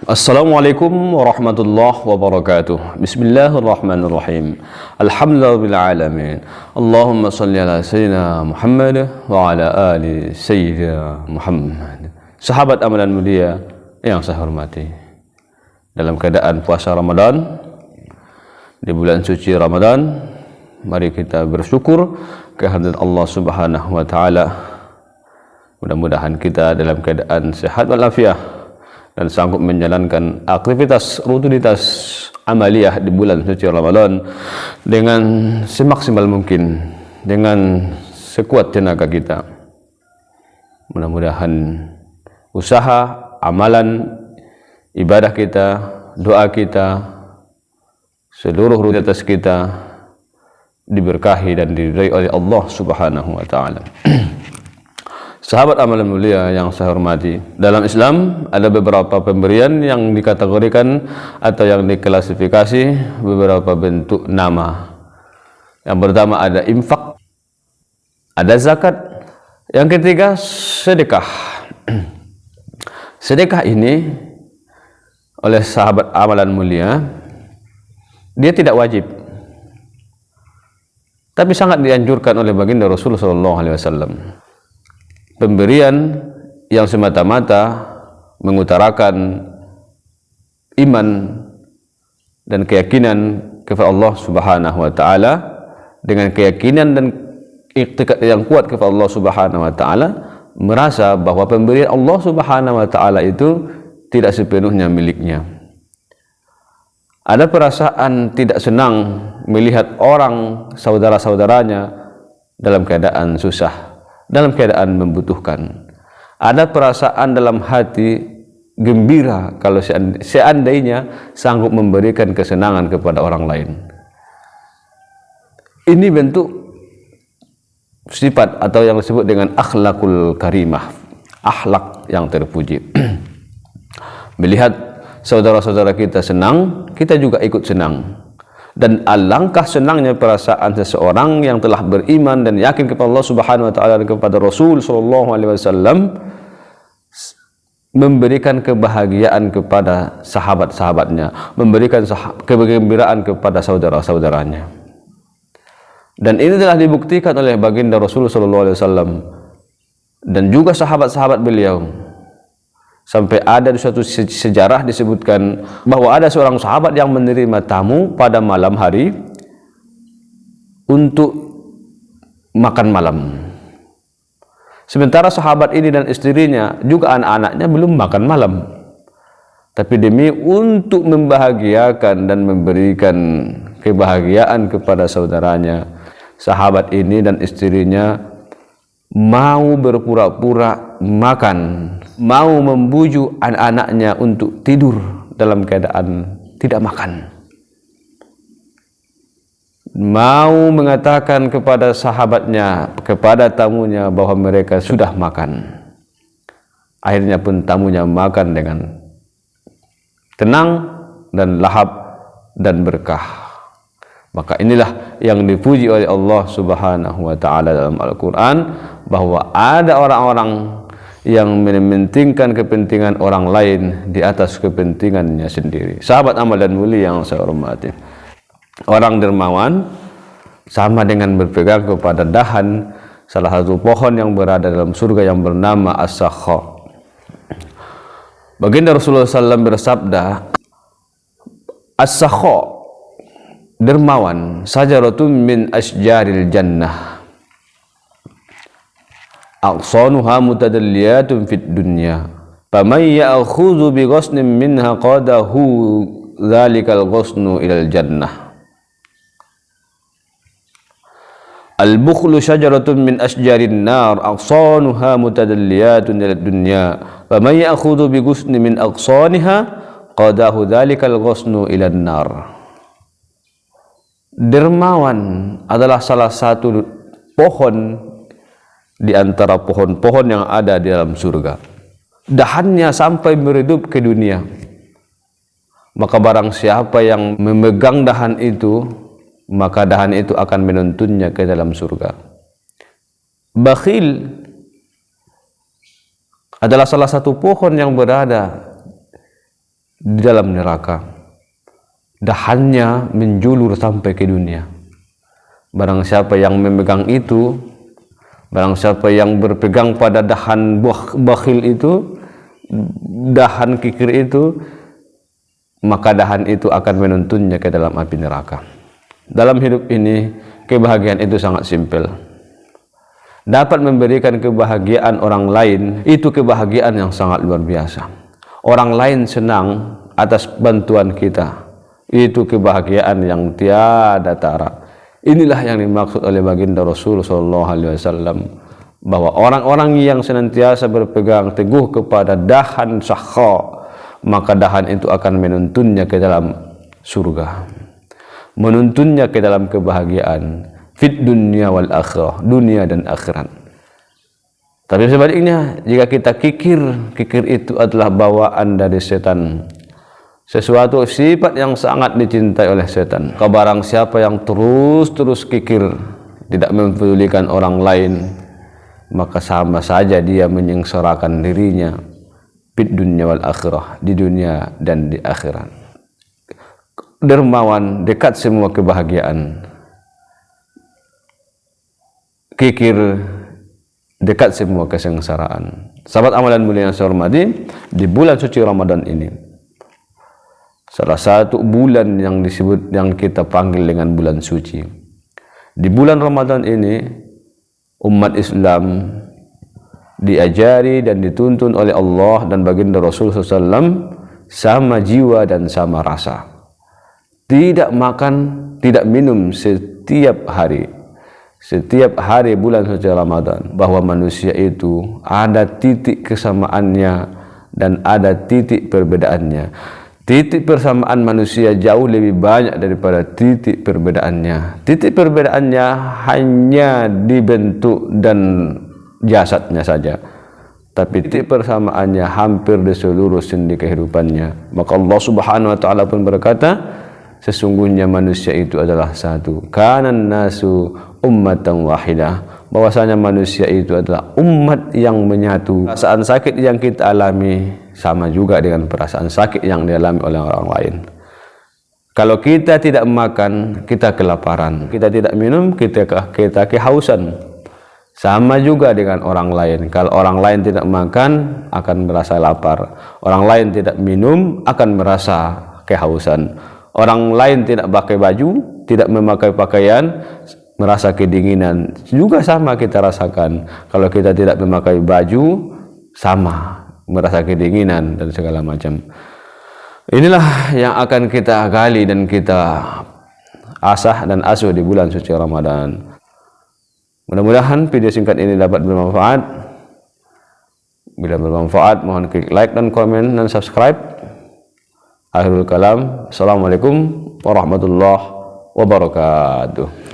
Assalamualaikum warahmatullahi wabarakatuh. Bismillahirrahmanirrahim. Alhamdulillahirabbil alamin. Allahumma shalli ala sayyidina Muhammad wa ala ali sayyidina Muhammad. Sahabat amalan mulia yang saya hormati, dalam keadaan puasa Ramadan, di bulan suci Ramadan, mari kita bersyukur kehadirat Allah Subhanahu wa taala. Mudah-mudahan kita dalam keadaan sehat walafiat dan sanggup menjalankan aktivitas rutinitas amaliyah di bulan suci Ramadan dengan semaksimal mungkin, dengan sekuat tenaga kita. Mudah-mudahan usaha, amalan, ibadah kita, doa kita, seluruh rutinitas kita diberkahi dan diridhai oleh Allah Subhanahu wa taala. Sahabat amalan mulia yang saya hormati, dalam Islam ada beberapa pemberian yang dikategorikan atau yang diklasifikasi beberapa bentuk nama. Yang pertama ada infak, ada zakat, yang ketiga sedekah. Sedekah ini oleh sahabat amalan mulia, dia tidak wajib, tapi sangat dianjurkan oleh baginda Rasulullah SAW. Pemberian yang semata-mata mengutarakan iman dan keyakinan kepada Allah Subhanahu wa taala, dengan keyakinan dan iktikad yang kuat kepada Allah Subhanahu wa taala, merasa bahwa pemberian Allah Subhanahu wa taala itu tidak sepenuhnya miliknya. Ada perasaan tidak senang melihat orang saudara-saudaranya dalam keadaan susah, dalam keadaan membutuhkan. Ada perasaan dalam hati gembira kalau seandainya sanggup memberikan kesenangan kepada orang lain. Ini bentuk sifat atau yang disebut dengan akhlakul karimah, akhlak yang terpuji. Melihat saudara-saudara kita senang, kita juga ikut senang. Dan alangkah senangnya perasaan seseorang yang telah beriman dan yakin kepada Allah Subhanahu wa taala dan kepada Rasul sallallahu alaihi wasallam, memberikan kebahagiaan kepada sahabat-sahabatnya, memberikan kegembiraan kepada saudara-saudaranya. Dan ini telah dibuktikan oleh baginda Rasul sallallahu alaihi wasallam dan juga sahabat-sahabat beliau. Sampai ada di suatu sejarah disebutkan bahwa ada seorang sahabat yang menerima tamu pada malam hari untuk makan malam. Sementara sahabat ini dan istrinya juga anak-anaknya belum makan malam. Tapi demi untuk membahagiakan dan memberikan kebahagiaan kepada saudaranya, sahabat ini dan istrinya mau berpura-pura makan, mau membujuk anak-anaknya untuk tidur dalam keadaan tidak makan, mau mengatakan kepada sahabatnya, kepada tamunya bahwa mereka sudah makan. Akhirnya pun tamunya makan dengan tenang dan lahap dan berkah. Maka inilah yang dipuji oleh Allah Subhanahu wa taala dalam Al-Qur'an, bahwa ada orang-orang yang mementingkan kepentingan orang lain di atas kepentingannya sendiri. Sahabat amal dan mulia yang saya hormati, orang dermawan sama dengan berpegang kepada dahan salah satu pohon yang berada dalam surga yang bernama As-Sakha. Baginda Rasulullah SAW bersabda, As-Sakha, dermawan, sajaratun min asjaril jannah, aqsanuha mutadalliyatun fid dunya, faman ya'khudhu bi ghasnin minha qadahu dzalikal ghasnu ilal jannah. Al-bukhlu syajaratun min asjarin nar, aqsanuha mutadalliyatun ilad dunya, faman ya'khudhu bi ghasnin min aqsaniha qadahu dzalikal ghasnu ilan nar. Dermawan adalah salah satu pohon di antara pohon-pohon yang ada di dalam surga. Dahannya sampai meredup ke dunia. Maka barang siapa yang memegang dahan itu, maka dahan itu akan menuntunnya ke dalam surga. Bakhil adalah salah satu pohon yang berada di dalam neraka, dahannya menjulur sampai ke dunia. Barang siapa yang memegang itu, barang siapa yang berpegang pada dahan bakhil itu, dahan kikir itu, maka dahan itu akan menuntunnya ke dalam api neraka. Dalam hidup ini, kebahagiaan itu sangat simpel. Dapat memberikan kebahagiaan orang lain, itu kebahagiaan yang sangat luar biasa. Orang lain senang atas bantuan kita, itu kebahagiaan yang tiada tara. Inilah yang dimaksud oleh baginda Rasul SAW, bahwa orang-orang yang senantiasa berpegang teguh kepada dahan sakha, maka dahan itu akan menuntunnya ke dalam surga, menuntunnya ke dalam kebahagiaan fit dunia wal akhirah, dunia dan akhirat. Tapi sebaliknya, jika kita kikir itu adalah bawaan dari setan, sesuatu sifat yang sangat dicintai oleh setan. Barang siapa yang terus kikir, tidak mempedulikan orang lain, maka sama saja dia menyengsarakan dirinya fid dunya wal akhirah, di dunia dan di akhirat. Dermawan dekat semua kebahagiaan, kikir dekat semua kesengsaraan. Sahabat amalan mulia yang saya hormati, di bulan suci Ramadan ini, salah satu bulan yang disebut, yang kita panggil dengan bulan suci. Di bulan Ramadan ini, umat Islam diajari dan dituntun oleh Allah dan baginda Rasul SAW sama jiwa dan sama rasa. Tidak makan, tidak minum setiap hari. Setiap hari bulan suci Ramadan, bahwa manusia itu ada titik kesamaannya dan ada titik perbedaannya. Titik persamaan manusia jauh lebih banyak daripada titik perbedaannya. Titik perbedaannya hanya dibentuk dan jasadnya saja, tapi titik persamaannya hampir di seluruh sendi kehidupannya. Maka Allah Subhanahu wa taala pun berkata, sesungguhnya manusia itu adalah satu. Kanan nasu ummatan wahidah, bahwasanya manusia itu adalah umat yang menyatu. Perasaan sakit yang kita alami sama juga dengan perasaan sakit yang dialami oleh orang lain. Kalau kita tidak makan, kita kelaparan. Kita tidak minum, kita kehausan. Sama juga dengan orang lain. Kalau orang lain tidak makan, akan merasa lapar. Orang lain tidak minum, akan merasa kehausan. Orang lain tidak pakai baju, tidak memakai pakaian, merasa kedinginan. Juga sama kita rasakan. Kalau kita tidak memakai baju, sama merasa kedinginan dan segala macam. Inilah yang akan kita gali dan kita asah dan asuh di bulan suci Ramadan. Mudah-mudahan video singkat ini dapat bermanfaat. Bila bermanfaat, mohon klik like dan komen dan subscribe. Akhirul kalam. Assalamualaikum warahmatullahi wabarakatuh.